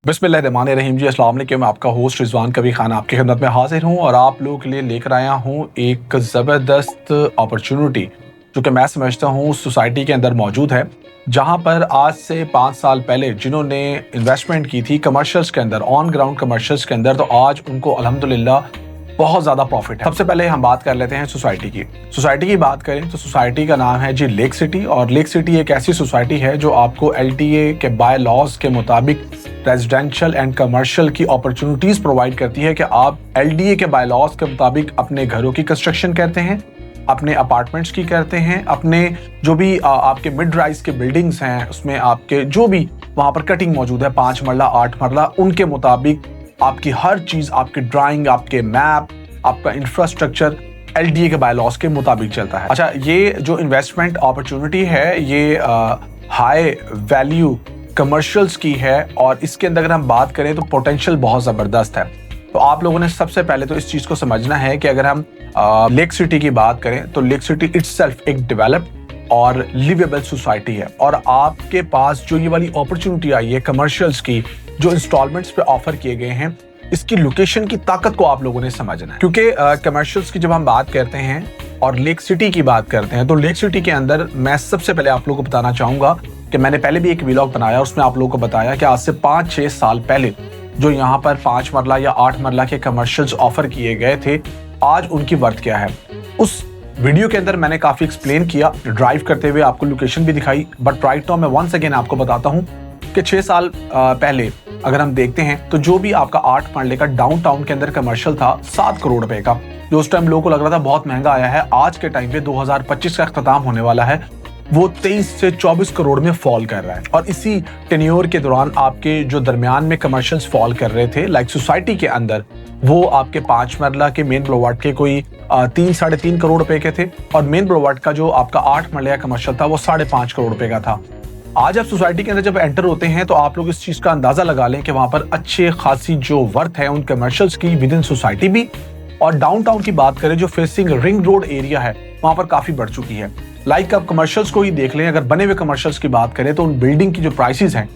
बिस्मिल्लाहिर्रहमानिर्रहीम जी, अस्सलाम वालेकुम। मैं आपका होस्ट रिजवान कबीर खान आपकी खिदमत में हाजिर हूँ और आप लोगों के लिए लेकर आया हूँ एक ज़बरदस्त अपॉर्चुनिटी जो कि मैं समझता हूँ सोसाइटी के अंदर मौजूद है, जहाँ पर आज से 5 साल पहले जिन्होंने इन्वेस्टमेंट की थी कमर्शियल्स के अंदर, ऑन ग्राउंड कमर्शियल्स के अंदर, तो आज उनको अल्हम्दुलिल्लाह बहुत ज़्यादा प्रॉफिट है। सबसे पहले हम बात कर लेते हैं सोसाइटी की। सोसाइटी की बात करें तो सोसाइटी का नाम है जी लेक सिटी, और लेक सिटी एक ऐसी सोसाइटी है जो आपको एलटीए के बाय लॉज के मुताबिक रेजिडेंशियल एंड कमर्शियल की अपॉर्चुनिटीज़ प्रोवाइड करती है कि आप एलडीए के बाय लॉज के मुताबिक अपने घरों की कंस्ट्रक्शन करते हैं, अपने अपार्टमेंट्स की करते हैं, अपने जो भी आपके मिड राइज के बिल्डिंग्स हैं उसमें आपके जो भी वहाँ पर कटिंग मौजूद है 5 मरला 8 मरला, उनके मुताबिक आपकी हर चीज़, आपकी ड्राइंग, आपके मैप, आपका इंफ्रास्ट्रक्चर एलडीए के बाय लॉज के मुताबिक चलता है। अच्छा, ये जो इन्वेस्टमेंट अपॉर्चुनिटी है ये हाई वैल्यू कमर्शियल्स की है और इसके अंदर अगर हम बात करें तो पोटेंशियल बहुत ज़बरदस्त है। तो आप लोगों ने सबसे पहले तो इस चीज़ को समझना है कि अगर हम लेक सिटी की बात करें तो लेक सिटी इटसेल्फ एक डेवलप्ड और लिवेबल सोसाइटी है, और आपके पास जो ये वाली अपॉर्चुनिटी आई है कमर्शियल्स की, जो इंस्टॉलमेंट्स पे ऑफर किए गए हैं, इसकी लोकेशन की ताकत को आप लोगों ने समझना है। क्योंकि कमर्शियल्स की जब हम बात करते हैं और लेक सिटी की बात करते हैं तो लेक सिटी के अंदर मैं सबसे पहले आप लोगों को बताना चाहूँगा कि मैंने पहले भी एक व्लॉग बनाया, उसमें आप लोगों को बताया कि आज से 5-6 साल पहले जो यहाँ पर 5 मरला या 8 मरला के कमर्शियल्स ऑफर किए गए थे, आज उनकी वर्थ क्या है। उस वीडियो के अंदर मैंने काफ़ी एक्सप्लेन किया, ड्राइव करते हुए आपको लोकेशन भी दिखाई, बट राइट नाउ मैं वंस अगेन आपको बताता हूँ कि 6 साल पहले अगर हम देखते हैं तो जो भी आपका 8 मरले का डाउनटाउन के अंदर कमर्शियल था 7 करोड़ रुपए का, जो उस टाइम लोगों को लग रहा था बहुत महंगा आया है, आज के टाइम पे 2025 का अख्ताम होने वाला है, वो 23 से 24 करोड़ में फॉल कर रहा है। और इसी टेन्योर के दौरान आपके जो दरमियान में कमर्शियल्स फॉल कर रहे थे लाइक सोसाइटी के अंदर, वो आपके 5 मरला के मेन ब्लोवार्ड के कोई 3-3.5 करोड़ रुपए के थे, और मेन ब्लोवार्ड का जो आपका 8 मरले का कमर्शियल था वो 5.5 करोड़ रुपए का था। आज आप सोसाइटी के अंदर जब एंटर होते हैं तो आप लोग इस चीज़ का अंदाज़ा लगा लें कि वहाँ पर अच्छे खासी जो वर्थ है उन कमर्शियल्स की विद इन सोसाइटी भी, और डाउनटाउन की बात करें जो फेसिंग रिंग रोड एरिया है वहाँ पर काफ़ी बढ़ चुकी है। लाइक आप कमर्शियल्स को ही देख लें, अगर बने हुए कमर्शियल्स की बात करें तो उन बिल्डिंग की जो प्राइसेस हैं,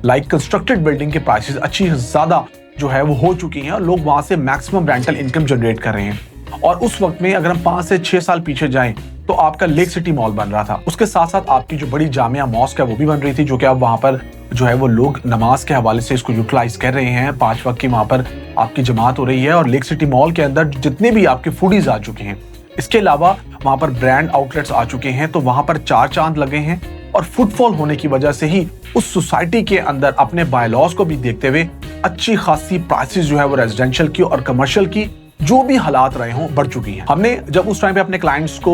लाइक कंस्ट्रक्टेड बिल्डिंग के प्राइसेस अच्छी ज़्यादा जो है वो हो चुकी हैं और लोग वहाँ से मैक्सिमम रेंटल इनकम जनरेट कर रहे हैं। और उस वक्त में अगर हम 5 से 6 साल पीछे जाएं तो आपका लेक सिटी मॉल बन रहा था, उसके साथ साथ आपकी जो बड़ी जामिया मॉस्क है वो भी बन रही थी, जो कि अब वहाँ पर जो है वो लोग नमाज के हवाले से इसको यूटिलाइज कर रहे हैं, 5 वक्त की वहाँ पर आपकी जमात हो रही है। और लेक सिटी मॉल के अंदर जितने भी आपके फूडीज आ चुके हैं, इसके अलावा वहाँ पर ब्रांड आउटलेट्स आ चुके हैं, तो वहाँ पर 4 चांद लगे हैं। और फुटफॉल होने की वजह से ही उस सोसाइटी के अंदर अपने बाय लॉज को भी देखते हुए अच्छी खासी प्राइसेस जो है वो रेजिडेंशियल की और कमर्शियल की जो भी हालात रहे हों बढ़ चुकी हैं। हमने जब उस टाइम पे अपने क्लाइंट्स को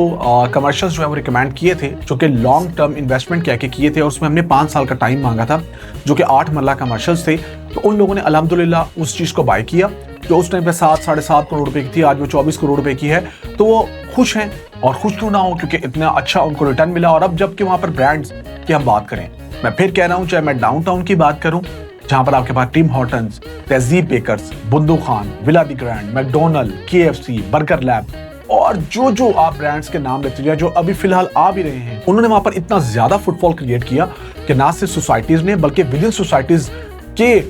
कमर्शियल्स जो है वो रिकमेंड किए थे, जो कि लॉन्ग टर्म इन्वेस्टमेंट कह के किए थे, और उसमें हमने 5 साल का टाइम मांगा था, जो कि 8 मरला कमर्शियल्स थे, तो उन लोगों ने अल्हम्दुलिल्लाह उस चीज़ को बाय किया जो उस टाइम पे 7-7.5 करोड़ रुपए की थी, आज वो 24 करोड़ रुपए की है। तो वो खुश हैं, और खुश क्यों ना हो, क्योंकि इतना अच्छा उनको रिटर्न मिला। और अब जबकि वहाँ पर ब्रांड्स की हम बात करें, मैं फिर कह रहा हूँ, चाहे मैं डाउनटाउन की बात करूँ जहाँ पर आपके पास Tim Hortons, Tehzeeb bakers, Bundu Khan, villa the grand, McDonald, KFC, burger lab, और जो आप ब्रांड्स के नाम लेते हैं जो अभी फिलहाल आ भी रहे हैं, उन्होंने वहाँ पर इतना ज़्यादा फुटफॉल क्रिएट किया कि ना सिर्फ सोसाइटीज़ ने बल्कि विद इन सोसाइटीज़ के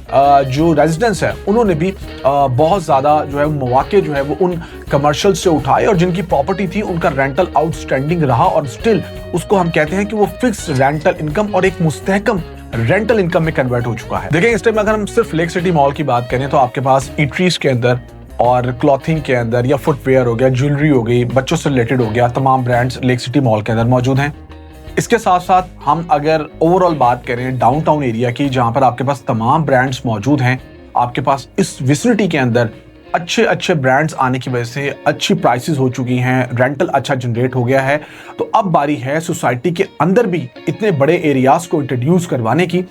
जो रेजिडेंट्स हैं उन्होंने भी बहुत ज़्यादा जो है मौके जो है वो उन कमर्शियल से उठाए, और जिनकी प्रॉपर्टी थी उनका रेंटल आउटस्टैंडिंग रहा, और स्टिल उसको हम कहते हैं कि वो फिक्स रेंटल इनकम और एक मुस्तहकम रेंटल इनकम में कन्वर्ट हो चुका है। देखिए, इस टाइम अगर हम सिर्फ लेक सिटी मॉल की बात करें तो आपके पास ईटरीज के अंदर और क्लॉथिंग के अंदर या फुटवेयर हो गया, ज्वेलरी हो गई, बच्चों से रिलेटेड हो गया, तमाम ब्रांड्स लेक सिटी मॉल के अंदर मौजूद हैं। इसके साथ साथ हम अगर ओवरऑल बात करें डाउनटाउन एरिया की, जहां पर आपके पास तमाम ब्रांड्स मौजूद हैं, आपके पास इस विसिनिटी के अंदर अच्छे ब्रांड्स आने की वजह से अच्छी प्राइसेस हो चुकी हैं, रेंटल अच्छा जनरेट हो गया है। तो अब बारी है सोसाइटी के अंदर भी इतने बड़े एरियाज को इंट्रोड्यूस करवाने की,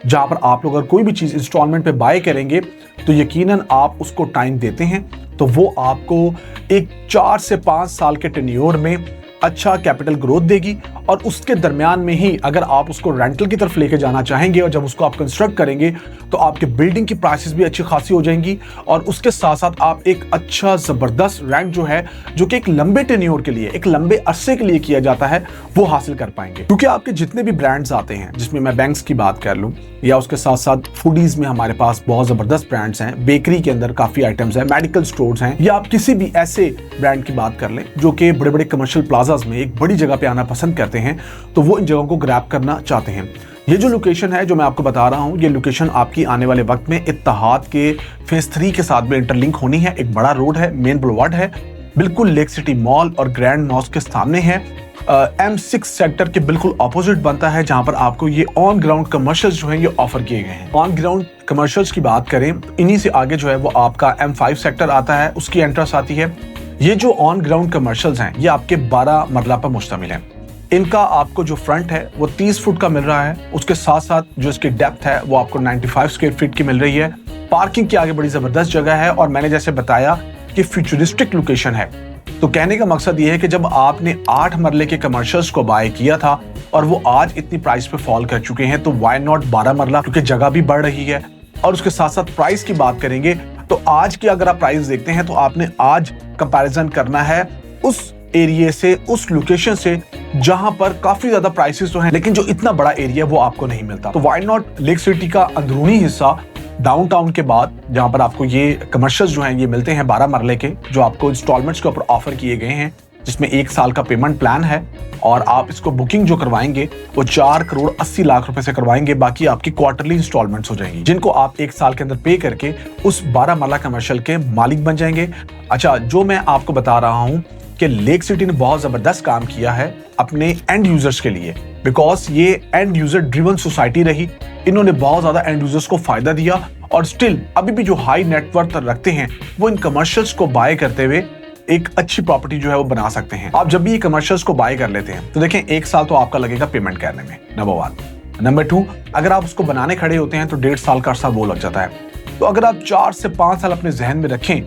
जहां पर आप लोग अगर कोई भी चीज़ इंस्टॉलमेंट पे बाय करेंगे तो यकीनन आप उसको टाइम देते हैं तो वो आपको एक 4 से 5 साल के टेन्योर में अच्छा कैपिटल ग्रोथ देगी और उसके दरमियान में ही अगर आप उसको रेंटल की तरफ लेके जाना चाहेंगे और जब उसको आप कंस्ट्रक्ट करेंगे तो आपके बिल्डिंग की प्राइसेस भी अच्छी खासी हो जाएंगी और उसके साथ साथ आप एक अच्छा ज़बरदस्त रेंट जो है, जो कि एक लंबे टेन्योर के लिए, एक लंबे अरसे के लिए किया जाता है, वो हासिल कर पाएंगे। क्योंकि आपके जितने भी ब्रांड्स आते हैं, जिसमें मैं बैंक्स की बात कर लूँ या उसके साथ साथ फूडीज में हमारे पास बहुत ज़बरदस्त ब्रांड्स हैं, बेकरी के अंदर काफ़ी आइटम्स हैं, मेडिकल स्टोर्स हैं, या आप किसी भी ऐसे ब्रांड की बात कर लें जो कि बड़े बड़े कमर्शियल प्लाजाज में एक बड़ी जगह पे आना पसंद करते हैं, तो वो इन जगहों को ग्रैब करना चाहते हैं। ये जो लोकेशन है जो मैं आपको बता रहा हूँ, ये लोकेशन आपकी आने वाले वक्त में इत्तेहाद के फेज 3 के साथ में इंटरलिंक होनी है। एक बड़ा रोड है, मेन बुलवार्ड है, बिल्कुल लेक सिटी मॉल और ग्रैंड मॉस्क के सामने है। M6 सेक्टर के बिल्कुल ऑपोजिट बनता है, जहां पर आपको ये ऑन ग्राउंड कमर्शियल्स जो हैं ये ऑफर किए गए हैं। ऑन ग्राउंड कमर्शियल्स की बात करें, इन्हीं से आगे जो है वो आपका M5 सेक्टर आता है, उसकी एंट्रेंस आती है। ये जो ऑन ग्राउंड कमर्शियल्स हैं ये आपके 12 मरला पर मुश्तमिल है। इनका आपको जो फ्रंट है वो 30 फुट का मिल रहा है, उसके साथ साथ जो इसकी डेप्थ है वो आपको 95 स्क्वायर फीट की मिल रही है। पार्किंग की आगे बड़ी जबरदस्त जगह है और मैंने जैसे बताया कि फ्यूचरिस्टिक लोकेशन है। तो कहने का मकसद ये है कि जब आपने 8 मरले के कमर्शियल्स को बाय किया था और वो आज इतनी प्राइस पे फॉल कर चुके हैं, तो व्हाई नॉट 12 मरला, क्योंकि जगह भी बढ़ रही है। और उसके साथ साथ प्राइस की बात करेंगे तो आज की अगर आप प्राइस देखते हैं तो आपने आज कंपैरिजन करना है उस एरिया से, उस लोकेशन से जहां पर काफी ज्यादा प्राइसेस तो हैं, लेकिन जो इतना बड़ा एरिया वो आपको नहीं मिलता। तो व्हाई नॉट लेक सिटी का अंदरूनी हिस्सा डाउनटाउन के बाद, जहां पर आपको ये कमर्शियल्स जो हैं ये मिलते हैं 12 मरले के, जो आपको इंस्टॉलमेंट्स के ऊपर ऑफर किए गए हैं, जिसमें 1 साल का पेमेंट प्लान है और आप इसको बुकिंग जो करवाएंगे वो 4 करोड़ 80 लाख रुपए से करवाएंगे। बाकी आपकी क्वार्टरली इंस्टॉलमेंट्स हो जाएंगी, जिनको आप 1 साल के अंदर पे करके उस 12 मरला कमर्शियल के मालिक बन जाएंगे। अच्छा, जो मैं आपको बता रहा हूं कि लेक सिटी ने बहुत जबरदस्त काम किया है अपने एंड यूजर्स के लिए, बिकॉज ये एंड यूजर ड्रिवन सोसाइटी रही। इन्होंने बहुत ज्यादा एंड यूजर्स को फायदा दिया और स्टिल अभी भी जो हाई नेटवर्थ रखते हैं वो इन कमर्शियल्स को बाय करते हुए एक अच्छी प्रॉपर्टी जो है वो बना सकते हैं। आप जब भी ये कमर्शियल्स को बाय कर लेते हैं तो देखें 1 साल तो आपका लगेगा पेमेंट करने में, नंबर 1। नंबर 2, अगर आप उसको बनाने खड़े होते हैं तो 1.5 साल का अर्सा वो लग जाता है। तो अगर आप 4 से 5 साल अपने जहन में रखें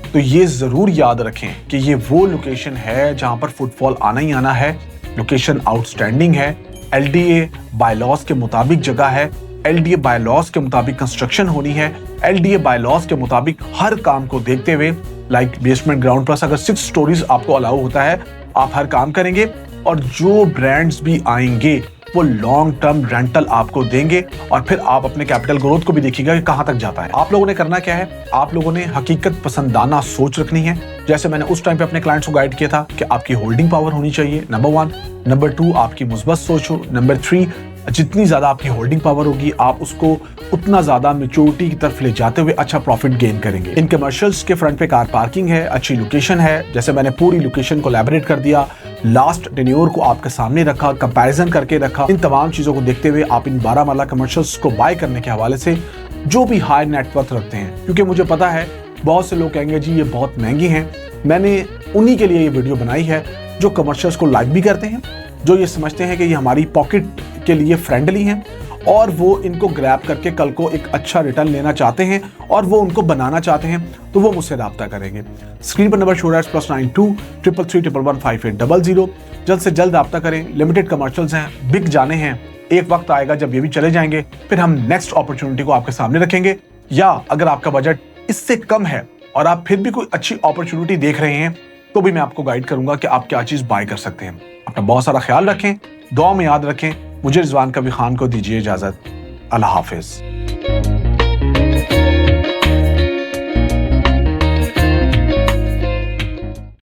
तो ये जरूर याद रखें कि ये वो लोकेशन है जहां पर फुटफॉल आना ही आना है। लोकेशन आउटस्टैंडिंग है, LDA बायलॉज के मुताबिक जगह है, LDA बायलॉज के मुताबिक कंस्ट्रक्शन होनी है, LDA बायलॉज के मुताबिक हर काम को देखते हुए, लाइक बेसमेंट ग्राउंड प्लस अगर 6 स्टोरीज आपको अलाउ होता है, आप हर काम करेंगे और जो ब्रांड्स भी आएंगे वो लॉन्ग टर्म रेंटल आपको देंगे और फिर आप अपने कैपिटल ग्रोथ को भी देखिएगा कि कहां तक जाता है। आप लोगों ने करना क्या है, आप लोगों ने हकीकत पसंदाना सोच रखनी है। जैसे मैंने उस टाइम पे अपने क्लाइंट्स को गाइड किया था कि आपकी होल्डिंग पावर होनी चाहिए, नंबर 1। नंबर 2, आपकी मुस्बत सोच हो। नंबर 3, जितनी ज्यादा आपकी होल्डिंग पावर होगी आप उसको उतना ज्यादा मैच्योरिटी की तरफ ले जाते हुए अच्छा प्रॉफिट गेन करेंगे। इन कमर्शियल्स के फ्रंट पे कार पार्किंग है, अच्छी लोकेशन है, जैसे मैंने पूरी लोकेशन को एलैबोरेट कर दिया, लास्ट टेन्योर को आपके सामने रखा, कंपैरिजन करके रखा। इन तमाम चीजों को देखते हुए आप इन 12 मरला कमर्शियल्स को बाय करने के हवाले से जो भी हाई नेटवर्थ रखते हैं, क्योंकि मुझे पता है बहुत से लोग कहेंगे जी ये बहुत महंगी हैं, मैंने उन्हीं के लिए ये वीडियो बनाई है जो कमर्शियल्स को लाइक भी करते हैं, जो ये समझते हैं कि ये हमारी पॉकेट के लिए फ्रेंडली हैं और वो इनको ग्रैब करके कल को एक अच्छा रिटर्न लेना चाहते हैं और वो उनको बनाना चाहते हैं, तो वो मुझसे रब्ता करेंगे। स्क्रीन पर नंबर शो रहा है +92 333 111 5800। जल्द से जल्द रब्ता करें। लिमिटेड कमर्शियल्स हैं, बिक जाने हैं, एक वक्त आएगा जब ये भी चले जाएंगे, फिर हम नेक्स्ट अपॉर्चुनिटी को आपके सामने रखेंगे। या अगर आपका बजट इससे कम है और आप फिर भी कोई अच्छी अपॉर्चुनिटी देख रहे हैं तो भी मैं आपको गाइड करूंगा कि आप क्या चीज बाय कर सकते हैं। अपना बहुत सारा ख्याल रखें, दुआ में याद रखें। मुझे रिजवान कबीर खान को दीजिए इजाजत। अल्लाह हाफिज।